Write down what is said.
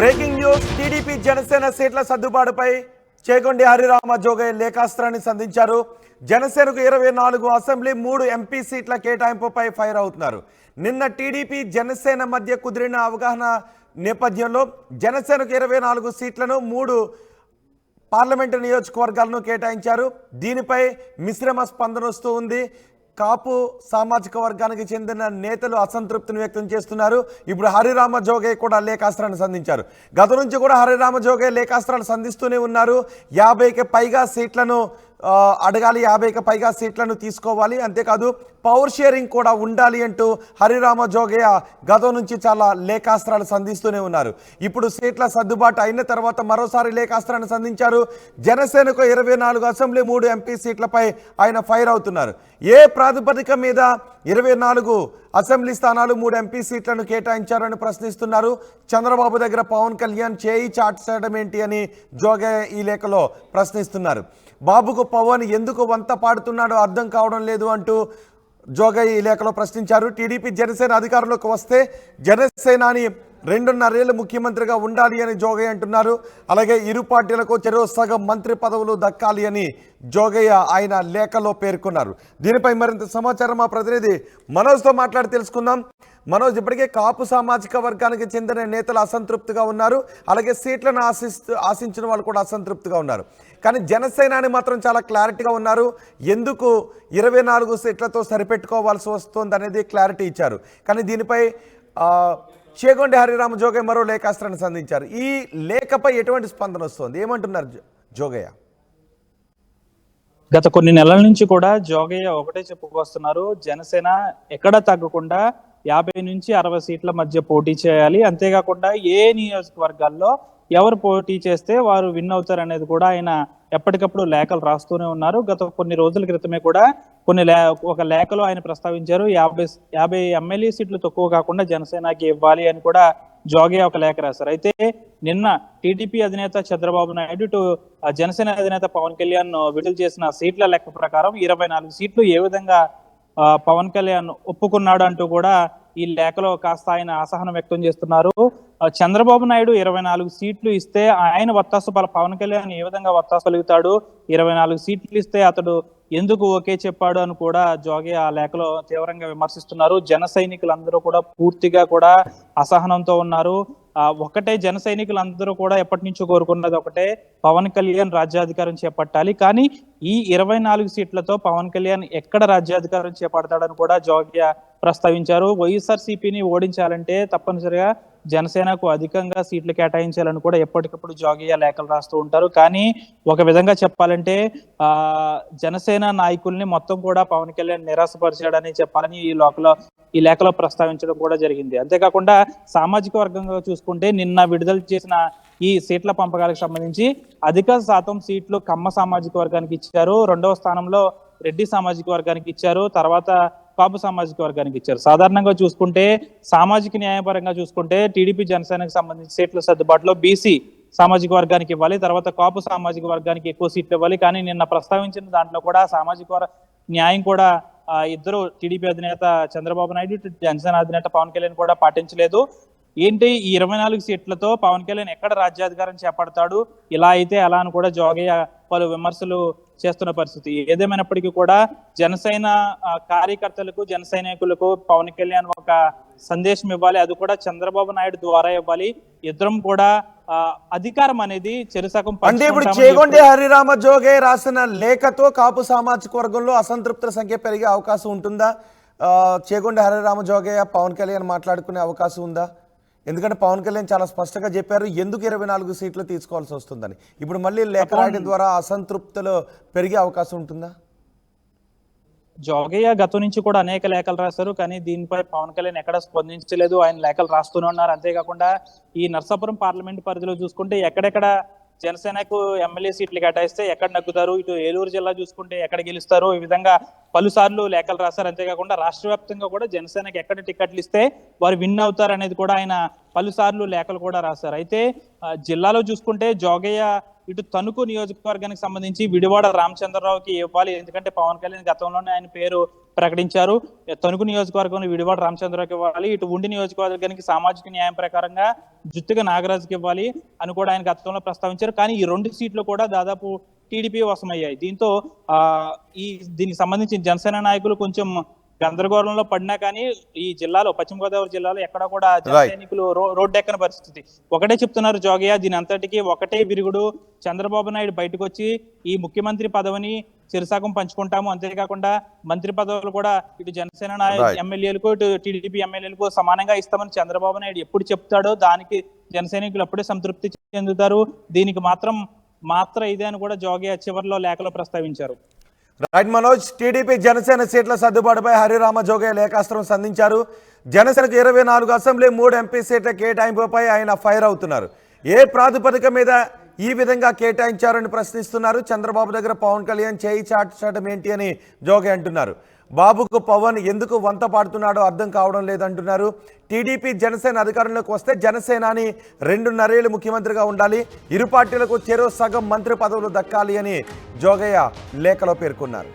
Breaking news. TDP Janasena సీట్ల సర్దుబాటుపై చేగొండి హరిరామ జోగయ్య లేఖాస్త్రాన్ని సంధించారు. జనసేనకు 24 assembly 3 MP సీట్ల కేటాయింపుపై ఫైర్ అవుతున్నారు. నిన్న టీడీపీ జనసేన మధ్య కుదిరిన అవగాహన నేపథ్యంలో జనసేనకు 24 సీట్లను 3 పార్లమెంటు నియోజకవర్గాలను కేటాయించారు. దీనిపై మిశ్రమ స్పందన వస్తూ ఉంది. కాపు సామాజిక వర్గానికి చెందిన నేతలు అసంతృప్తిని వ్యక్తం చేస్తున్నారు. ఇప్పుడు హరిరామ జోగయ్య కూడా లేఖాస్త్రాన్ని సంధించారు. గత నుంచి కూడా హరిరామ జోగయ్య లేఖాస్త్రాలు సంధిస్తూనే ఉన్నారు. 50కి పైగా సీట్లను అడగాలి, 50కి పైగా సీట్లను తీసుకోవాలి, అంతేకాదు పవర్ షేరింగ్ కూడా ఉండాలి అంటూ హరిరామ జోగయ్య గతం నుంచి చాలా లేఖాస్త్రాలు సంధిస్తూనే ఉన్నారు. ఇప్పుడు సీట్ల సర్దుబాటు అయిన తర్వాత మరోసారి లేఖాస్త్రాన్ని సంధించారు. జనసేనకు 24 అసెంబ్లీ 3 ఎంపీ సీట్లపై ఆయన ఫైర్ అవుతున్నారు. ఏ ప్రాతిపదిక మీద 24 అసెంబ్లీ స్థానాలు 3 ఎంపీ సీట్లను కేటాయించారని ప్రశ్నిస్తున్నారు. చంద్రబాబు దగ్గర పవన్ కళ్యాణ్ చేయి చాటడం ఏంటి అని జోగయ్య ఈ లేఖలో ప్రశ్నిస్తున్నారు. బాబుకు పవన్ ఎందుకు వంత పాడుతున్నాడో అర్థం కావడం లేదు అంటూ జోగయ్య ఈ లేఖలో ప్రశ్నించారు. టీడీపీ జనసేన అధికారంలోకి వస్తే జనసేనాని 2.5 ఏళ్ళు ముఖ్యమంత్రిగా ఉండాలి అని జోగయ్య అంటున్నారు. అలాగే ఇరు పార్టీలకు చెరో సగం మంత్రి పదవులు దక్కాలి అని జోగయ్య ఆయన లేఖలో పేర్కొన్నారు. దీనిపై మరింత సమాచారం మా ప్రతినిధి మనోజ్తో మాట్లాడి తెలుసుకుందాం. మనోజ్, ఇప్పటికే కాపు సామాజిక వర్గానికి చెందిన నేతలు అసంతృప్తిగా ఉన్నారు. అలాగే సీట్లను ఆశించిన వాళ్ళు కూడా అసంతృప్తిగా ఉన్నారు. కానీ జనసేనాని మాత్రం చాలా క్లారిటీగా ఉన్నారు. ఎందుకు 24 సీట్లతో సరిపెట్టుకోవాల్సి వస్తుంది అనేది క్లారిటీ ఇచ్చారు. కానీ దీనిపై చేగొండి హరిరామ జోగయ్య మరో లేఖాస్త్రాన్ని సంధించారు. ఈ లేఖపై ఎటువంటి స్పందన వస్తుంది, ఏమంటున్నారు జోగయ్య? గత కొన్ని నెలల నుంచి కూడా జోగయ్య ఒకటే చెప్పుకొస్తున్నారు, జనసేన ఎక్కడ తగ్గకుండా 50 నుంచి 60 సీట్ల మధ్య పోటీ చేయాలి, అంతేకాకుండా ఏ నియోజకవర్గాల్లో ఎవరు పోటీ చేస్తే వారు విన్ అవుతారు అనేది కూడా ఆయన ఎప్పటికప్పుడు లేఖలు రాస్తూనే ఉన్నారు. గత కొన్ని రోజుల క్రితమే కూడా ఒక లేఖలో ఆయన ప్రస్తావించారు, 50 ఎమ్మెల్యే సీట్లు తక్కువ కాకుండా జనసేనకి ఇవ్వాలి అని కూడా జోగయ్య ఒక లేఖ రాశారు. అయితే నిన్న టీడీపీ అధినేత చంద్రబాబు నాయుడు ఇటు జనసేన అధినేత పవన్ కళ్యాణ్ విడుదల చేసిన సీట్ల లెక్క ప్రకారం 24 సీట్లు ఏ విధంగా పవన్ కళ్యాణ్ ఒప్పుకున్నాడు అంటూ కూడా ఈ లేఖలో కాస్త ఆయన అసహనం వ్యక్తం చేస్తున్నారు. చంద్రబాబు నాయుడు 24 సీట్లు ఇస్తే ఆయన వత్తాసు పవన్ కళ్యాణ్ ఏ విధంగా వత్తాసు పలుకుతాడు, 24 సీట్లు ఇస్తే అతడు ఎందుకు ఓకే చెప్పాడు అని కూడా జోగయ్య ఆ లేఖలో తీవ్రంగా విమర్శిస్తున్నారు. జన సైనికులందరూ కూడా పూర్తిగా కూడా అసహనంతో ఉన్నారు. ఒకటే జన సైనికులందరూ కూడా ఎప్పటి నుంచో కోరుకున్నది ఒకటే, పవన్ కళ్యాణ్ రాజ్యాధికారం చేపట్టాలి. కానీ ఈ 24 సీట్లతో పవన్ కళ్యాణ్ ఎక్కడ రాజ్యాధికారం చేపడతాడని కూడా జోగయ్య ప్రస్తావించారు. వైఎస్ఆర్సీపీని ఓడించాలంటే తప్పనిసరిగా జనసేనకు అధికంగా సీట్లు కేటాయించాలని కూడా ఎప్పటికప్పుడు జోగయ్య లేఖలు రాస్తూ ఉంటారు. కానీ ఒక విధంగా చెప్పాలంటే జనసేన నాయకుల్ని మొత్తం కూడా పవన్ కళ్యాణ్ నిరాశపరిచాడని చెప్పాలని ఈ లేఖలో ప్రస్తావించడం కూడా జరిగింది. అంతేకాకుండా సామాజిక వర్గంగా చూసుకుంటే నిన్న విడుదల చేసిన ఈ సీట్ల పంపకాలకు సంబంధించి అధిక శాతం సీట్లు కమ్మ సామాజిక వర్గానికి ఇచ్చారు, 2వ స్థానంలో రెడ్డి సామాజిక వర్గానికి ఇచ్చారు, తర్వాత కాపు సామాజిక వర్గానికి ఇచ్చారు. సాధారణంగా చూసుకుంటే సామాజిక న్యాయపరంగా చూసుకుంటే టీడీపీ జనసేనకు సంబంధించి సీట్ల సర్దుబాటులో బీసీ సామాజిక వర్గానికి ఇవ్వాలి, తర్వాత కాపు సామాజిక వర్గానికి ఎక్కువ సీట్లు ఇవ్వాలి. కానీ నిన్న ప్రస్తావించిన దాంట్లో కూడా సామాజిక న్యాయం కూడా ఇద్దరు టీడీపీ అధినేత చంద్రబాబు నాయుడు, జనసేన అధినేత పవన్ కళ్యాణ్ కూడా పాటించలేదు. ఏంటి ఈ 24 సీట్లతో పవన్ కళ్యాణ్ ఎక్కడ రాజ్యాధికారం చేపడతాడు, ఇలా అయితే ఎలా అని కూడా జోగయ్య పలు విమర్శలు చేస్తున్న పరిస్థితి. ఏదేమైనప్పటికీ కూడా జనసేన కార్యకర్తలకు, జన సైనికులకు పవన్ కళ్యాణ్ ఒక సందేశం ఇవ్వాలి, అది కూడా చంద్రబాబు నాయుడు ద్వారా ఇవ్వాలి. ఇద్దరం కూడా అధికారం అనేది చెరుసగం. అంటే ఇప్పుడు చేగొండి హరిరామ జోగయ్య రాసిన లేఖతో కాపు సామాజిక వర్గంలో అసంతృప్తుల సంఖ్య పెరిగే అవకాశం ఉంటుందా? చేగొండి హరిరామ జోగయ్య పవన్ కళ్యాణ్ మాట్లాడుకునే అవకాశం ఉందా? ఎందుకంటే పవన్ కళ్యాణ్ చాలా స్పష్టంగా చెప్పారు ఎందుకు 24 సీట్లు తీసుకోవాల్సి వస్తుందని. ఇప్పుడు మళ్ళీ లేఖ రాయడం ద్వారా అసంతృప్తులు పెరిగే అవకాశం ఉంటుందా? జోగయ్య గతం నుంచి కూడా అనేక లేఖలు రాశారు, కానీ దీనిపై పవన్ కళ్యాణ్ ఎక్కడ స్పందించలేదు. ఆయన లేఖలు రాస్తూనే ఉన్నారు. అంతేకాకుండా ఈ నర్సాపురం పార్లమెంట్ పరిధిలో చూసుకుంటే ఎక్కడెక్కడ జనసేనకు ఎమ్మెల్యే సీట్లు కేటాయిస్తే ఎక్కడ నగ్గుతారు, ఇటు ఏలూరు జిల్లా చూసుకుంటే ఎక్కడ గెలుస్తారు, ఈ విధంగా పలుసార్లు లేఖలు రాశారు. అంతేకాకుండా రాష్ట్ర వ్యాప్తంగా కూడా జనసేనకి ఎక్కడ టికెట్లు ఇస్తే వారు విన్ అవుతారు అనేది కూడా ఆయన పలుసార్లు లేఖలు కూడా రాశారు. అయితే జిల్లాలో చూసుకుంటే జోగయ్య ఇటు తణుకు నియోజకవర్గానికి సంబంధించి విడివాడ రామచంద్రరావుకి ఇవ్వాలి, ఎందుకంటే పవన్ కళ్యాణ్ గతంలోనే ఆయన పేరు ప్రకటించారు. తణుకు నియోజకవర్గంలో విడివాడ రామచంద్రరావుకి ఇవ్వాలి, ఇటు ఉండి నియోజకవర్గానికి సామాజిక న్యాయం ప్రకారంగా జుత్తుగా నాగరాజుకి ఇవ్వాలి అని కూడా ఆయన గతంలో ప్రస్తావించారు. కానీ ఈ 2 సీట్లు కూడా దాదాపు టీడీపీ వశమయ్యాయి. దీంతో దీనికి సంబంధించిన జనసేన నాయకులు కొంచెం గందరగోళంలో పడినా కానీ ఈ జిల్లాలో, పశ్చిమ గోదావరి జిల్లాలో ఎక్కడ కూడా జన సైనికులు రోడ్డెక్కని పరిస్థితి. ఒకటే చెప్తున్నారు జోగయ్య, దీని అంతటికి ఒకటే విరుగుడు, చంద్రబాబు నాయుడు బయటకు వచ్చి ఈ ముఖ్యమంత్రి పదవిని చిరసాగం పంచుకుంటాము, అంతేకాకుండా మంత్రి పదవులు కూడా ఇటు జనసేన ఎమ్మెల్యేలకు ఇటు టీడీపీ ఎమ్మెల్యేలకు సమానంగా ఇస్తామని చంద్రబాబు నాయుడు ఎప్పుడు చెప్తాడో దానికి జన సైనికులు అప్పుడే సంతృప్తి చెందుతారు. దీనికి మాత్రం ఇదే అని కూడా జోగయ్య చివరిలో లేఖలో ప్రస్తావించారు. రైట్ మనోజ్, టీడీపీ జనసేన సీట్ల సర్దుబాటుపై హరిరామ జోగయ్య లేఖాస్త్రం సంధించారు. జనసేనకు 24 అసెంబ్లీ 3 ఎంపీ సీట్ల కేటాయింపుపై ఆయన ఫైర్ అవుతున్నారు. ఏ ప్రాతిపదిక మీద ఈ విధంగా కేటాయించారని ప్రశ్నిస్తున్నారు. చంద్రబాబు దగ్గర పవన్ కళ్యాణ్ చేయి చాటడం ఏంటి అని జోగయ్య అంటున్నారు. బాబుకు పవన్ ఎందుకు వంత పాడుతున్నాడో అర్థం కావడం లేదంటున్నారు. టీడీపీ జనసేన అధికారంలోకి వస్తే జనసేనాని 2.5 ఏళ్లు ముఖ్యమంత్రిగా ఉండాలి, ఇరు పార్టీలకు చెరో సగం మంత్రి పదవులు దక్కాలి అని జోగయ్య లేఖలో పేర్కొన్నారు.